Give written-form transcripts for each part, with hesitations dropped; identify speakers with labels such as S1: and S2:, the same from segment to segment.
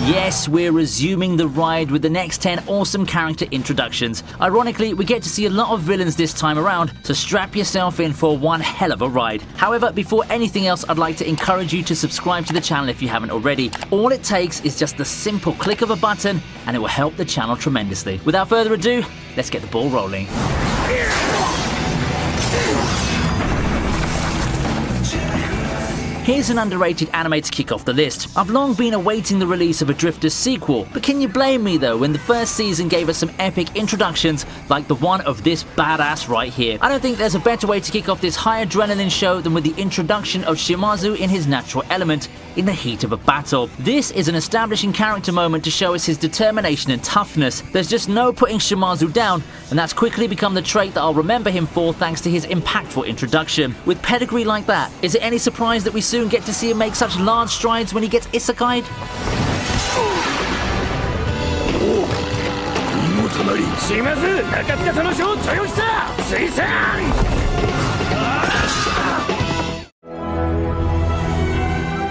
S1: Yes, we're resuming the ride with the next 10 awesome character introductions. Ironically, we get to see a lot of villains this time around, so strap yourself in for one hell of a ride. However, before anything else, I'd like to encourage you to subscribe to the channel if you haven't already. All it takes is just the simple click of a button, and it will help the channel tremendously. Without further ado, let's get the ball rolling. Here's an underrated anime to kick off the list. I've long been awaiting the release of a Drifters sequel, but can you blame me though when the first season gave us some epic introductions like the one of this badass right here? I don't think there's a better way to kick off this high adrenaline show than with the introduction of Shimazu in his natural element in the heat of a battle. This is an establishing character moment to show us his determination and toughness. There's just no putting Shimazu down, and that's quickly become the trait that I'll remember him for thanks to his impactful introduction. With pedigree like that, is it any surprise that we soon get to see him make such large strides when he gets isekai'd?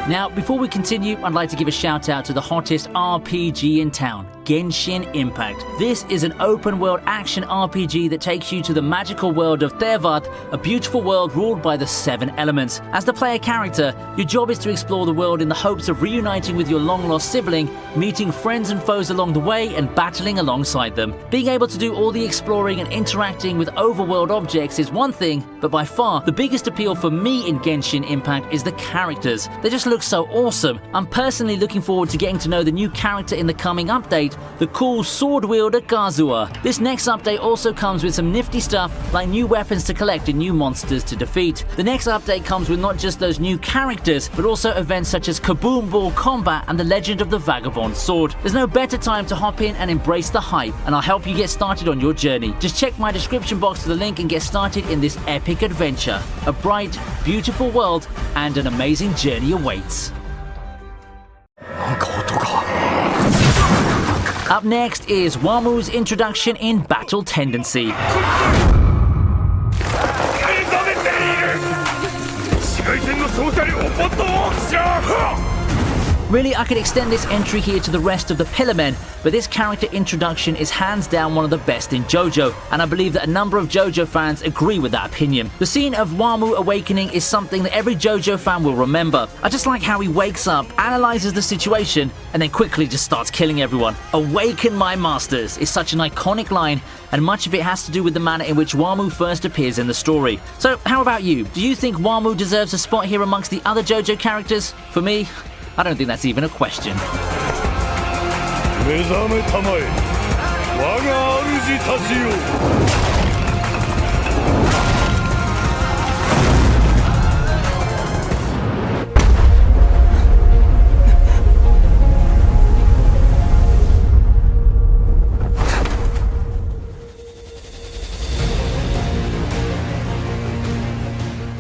S1: Now, before we continue, I'd like to give a shout out to the hottest RPG in town, Genshin Impact. This is an open-world action RPG that takes you to the magical world of Thevat, a beautiful world ruled by the 7 elements. As the player character, your job is to explore the world in the hopes of reuniting with your long-lost sibling, meeting friends and foes along the way, and battling alongside them. Being able to do all the exploring and interacting with overworld objects is one thing, but by far, the biggest appeal for me in Genshin Impact is the characters. They just look so awesome. I'm personally looking forward to getting to know the new character in the coming update, the cool sword wielder Garou. This next update also comes with some nifty stuff like new weapons to collect and new monsters to defeat. The next update comes with not just those new characters, but also events such as Kaboom Ball Combat and the Legend of the Vagabond Sword. There's no better time to hop in and embrace the hype, and I'll help you get started on your journey. Just check my description box for the link and get started in this epic adventure. A bright, beautiful world and an amazing journey awaits. Up next is Wammu's introduction in Battle Tendency. Really, I could extend this entry here to the rest of the Pillarmen, but this character introduction is hands down one of the best in JoJo, and I believe that a number of JoJo fans agree with that opinion. The scene of Wammu awakening is something that every JoJo fan will remember. I just like how he wakes up, analyzes the situation, and then quickly just starts killing everyone. "Awaken my masters" is such an iconic line, and much of it has to do with the manner in which Wammu first appears in the story. So how about you? Do you think Wammu deserves a spot here amongst the other JoJo characters? For me, I don't think that's even a question.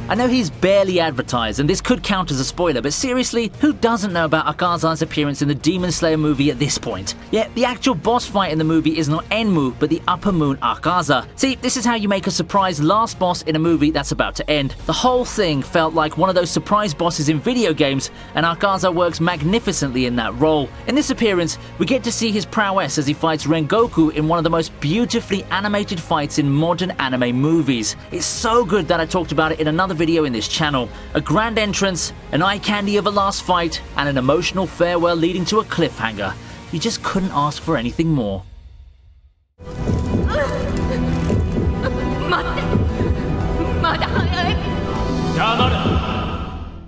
S1: I know he's barely advertised, and this could count as a spoiler, but seriously, who doesn't know about Akaza's appearance in the Demon Slayer movie at this point? Yet, the actual boss fight in the movie is not Enmu, but the Upper Moon Akaza. See, this is how you make a surprise last boss in a movie that's about to end. The whole thing felt like one of those surprise bosses in video games, and Akaza works magnificently in that role. In this appearance, we get to see his prowess as he fights Rengoku in one of the most beautifully animated fights in modern anime movies. It's so good that I talked about it in another video in this channel. A grand entrance, an eye candy of a last fight, and an emotional farewell leading to a cliffhanger. You just couldn't ask for anything more.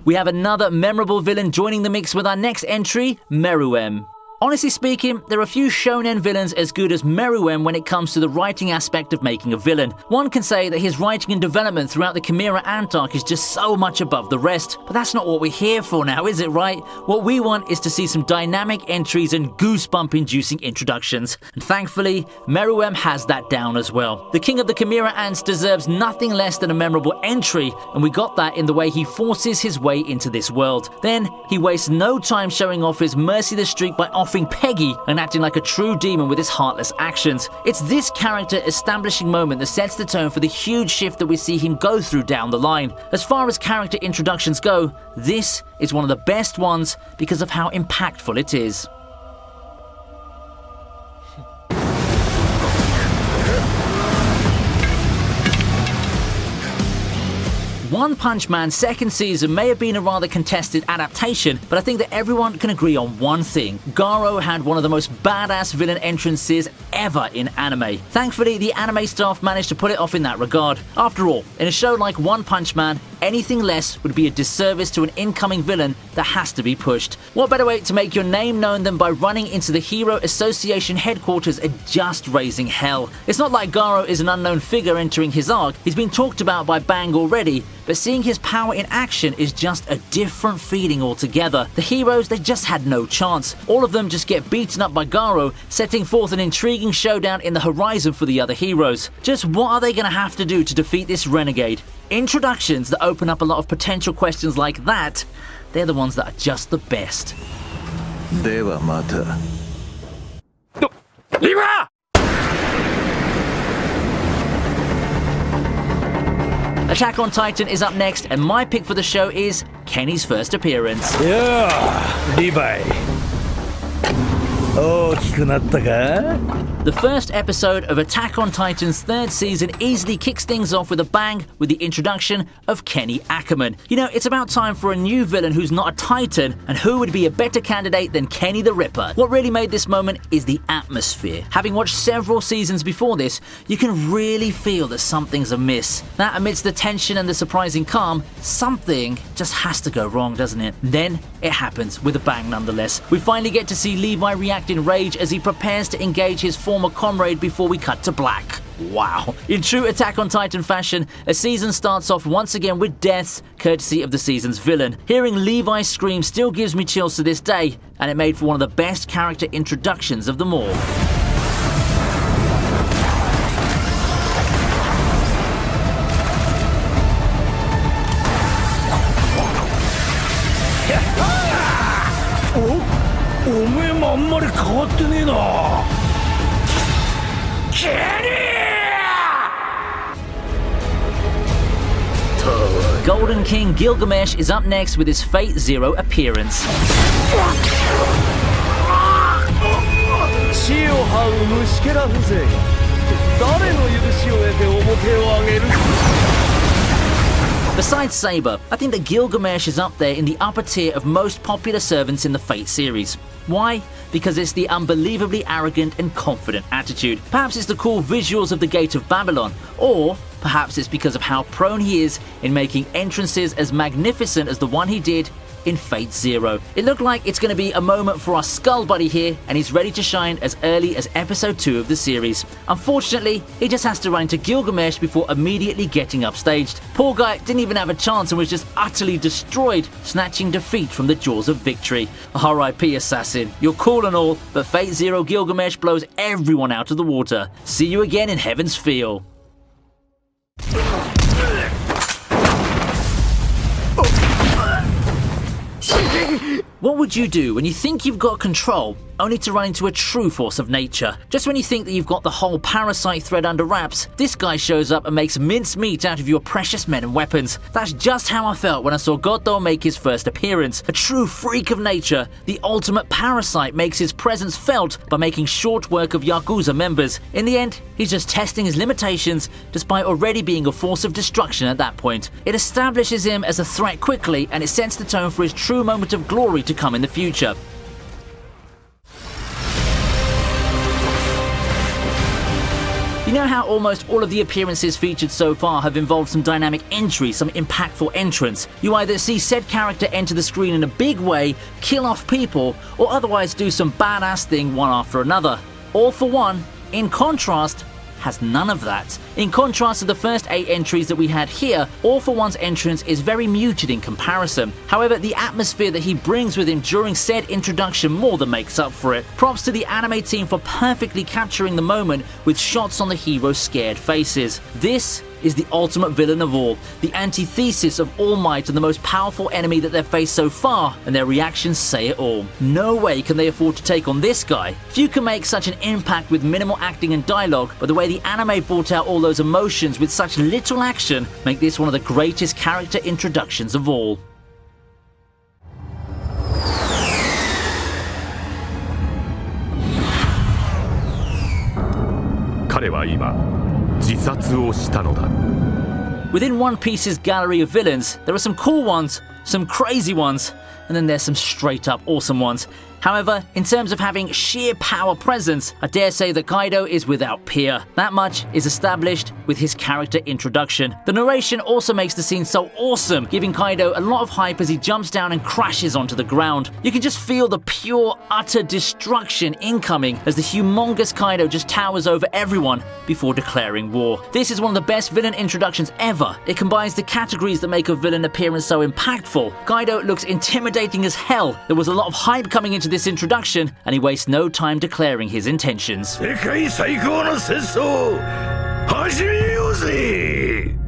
S1: We have another memorable villain joining the mix with our next entry, Meruem. Honestly speaking, there are few shonen villains as good as Meruem when it comes to the writing aspect of making a villain. One can say that his writing and development throughout the Chimera Ant arc is just so much above the rest. But that's not what we're here for now, is it, right? What we want is to see some dynamic entries and goosebump-inducing introductions. And thankfully, Meruem has that down as well. The king of the Chimera Ants deserves nothing less than a memorable entry, and we got that in the way he forces his way into this world. Then, he wastes no time showing off his merciless streak by offering Peggy and acting like a true demon with his heartless actions. It's this character establishing moment that sets the tone for the huge shift that we see him go through down the line. As far as character introductions go, this is one of the best ones because of how impactful it is. One Punch Man's second season may have been a rather contested adaptation, but I think that everyone can agree on one thing. Garou had one of the most badass villain entrances ever in anime. Thankfully, the anime staff managed to pull it off in that regard. After all, in a show like One Punch Man, anything less would be a disservice to an incoming villain that has to be pushed. What better way to make your name known than by running into the Hero Association headquarters and just raising hell? It's not like Garou is an unknown figure entering his arc. He's been talked about by Bang already, but seeing his power in action is just a different feeling altogether. The heroes, they just had no chance. All of them just get beaten up by Garou, setting forth an intriguing showdown in the horizon for the other heroes. Just what are they going to have to do to defeat this renegade? Introductions that open up a lot of potential questions like that, they're the ones that are just the best. Attack on Titan is up next, and my pick for the show is Kenny's first appearance.
S2: Yeah, Levi.
S1: The first episode of Attack on Titan's third season easily kicks things off with a bang with the introduction of Kenny Ackerman. You know, it's about time for a new villain who's not a Titan, and who would be a better candidate than Kenny the Ripper? What really made this moment is the atmosphere. Having watched several seasons before this, you can really feel that something's amiss. That amidst the tension and the surprising calm, something just has to go wrong, doesn't it? Then it happens with a bang nonetheless. We finally get to see Levi react in rage as he prepares to engage his former comrade before we cut to black. Wow. In true Attack on Titan fashion, a season starts off once again with deaths, courtesy of the season's villain. Hearing Levi's scream still gives me chills to this day, and it made for one of the best character introductions of them all. Golden King Gilgamesh is up next with his Fate Zero appearance. Besides Saber, I think that Gilgamesh is up there in the upper tier of most popular servants in the Fate series. Why? Because it's the unbelievably arrogant and confident attitude. Perhaps it's the cool visuals of the Gate of Babylon, or perhaps it's because of how prone he is in making entrances as magnificent as the one he did in Fate Zero. It looked like it's going to be a moment for our Skull Buddy here, and he's ready to shine as early as episode 2 of the series. Unfortunately, he just has to run into Gilgamesh before immediately getting upstaged. Poor guy didn't even have a chance and was just utterly destroyed, snatching defeat from the jaws of victory. R.I.P. Assassin, you're cool and all, but Fate Zero Gilgamesh blows everyone out of the water. See you again in Heaven's Feel. What would you do when you think you've got control, only to run into a true force of nature? Just when you think that you've got the whole Parasyte thread under wraps, this guy shows up and makes mincemeat out of your precious men and weapons. That's just how I felt when I saw Gotou make his first appearance. A true freak of nature, the ultimate Parasyte makes his presence felt by making short work of Yakuza members. In the end, he's just testing his limitations, despite already being a force of destruction at that point. It establishes him as a threat quickly, and it sets the tone for his true moment of glory to come in the future. You know how almost all of the appearances featured so far have involved some dynamic entry, some impactful entrance? You either see said character enter the screen in a big way, kill off people, or otherwise do some badass thing one after another. All for One, in contrast, has none of that. In contrast to the first 8 entries that we had here, All For One's entrance is very muted in comparison. However, the atmosphere that he brings with him during said introduction more than makes up for it. Props to the anime team for perfectly capturing the moment with shots on the hero's scared faces. This is the ultimate villain of all, the antithesis of All Might and the most powerful enemy that they've faced so far, and their reactions say it all. No way can they afford to take on this guy. Few can make such an impact with minimal acting and dialogue, but the way the anime brought out all those emotions with such little action make this one of the greatest character introductions of all. Within One Piece's gallery of villains, there are some cool ones, some crazy ones, and then there's some straight up awesome ones. However, in terms of having sheer power presence, I dare say that Kaido is without peer. That much is established with his character introduction. The narration also makes the scene so awesome, giving Kaido a lot of hype as he jumps down and crashes onto the ground. You can just feel the pure, utter destruction incoming as the humongous Kaido just towers over everyone before declaring war. This is one of the best villain introductions ever. It combines the categories that make a villain appearance so impactful. Kaido looks intimidating as hell. There was a lot of hype coming into this introduction, and he wastes no time declaring his intentions.
S2: 世界最高の戦争始めようぜ。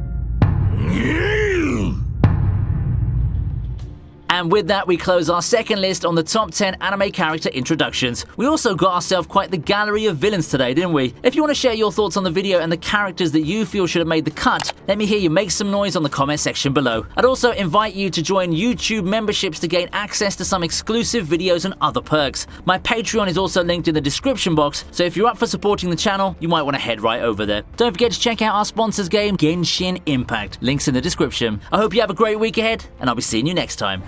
S1: And with that, we close our second list on the top 10 anime character introductions. We also got ourselves quite the gallery of villains today, didn't we? If you want to share your thoughts on the video and the characters that you feel should have made the cut, let me hear you make some noise on the comment section below. I'd also invite you to join YouTube memberships to gain access to some exclusive videos and other perks. My Patreon is also linked in the description box, so if you're up for supporting the channel, you might want to head right over there. Don't forget to check out our sponsors game, Genshin Impact. Links in the description. I hope you have a great week ahead, and I'll be seeing you next time.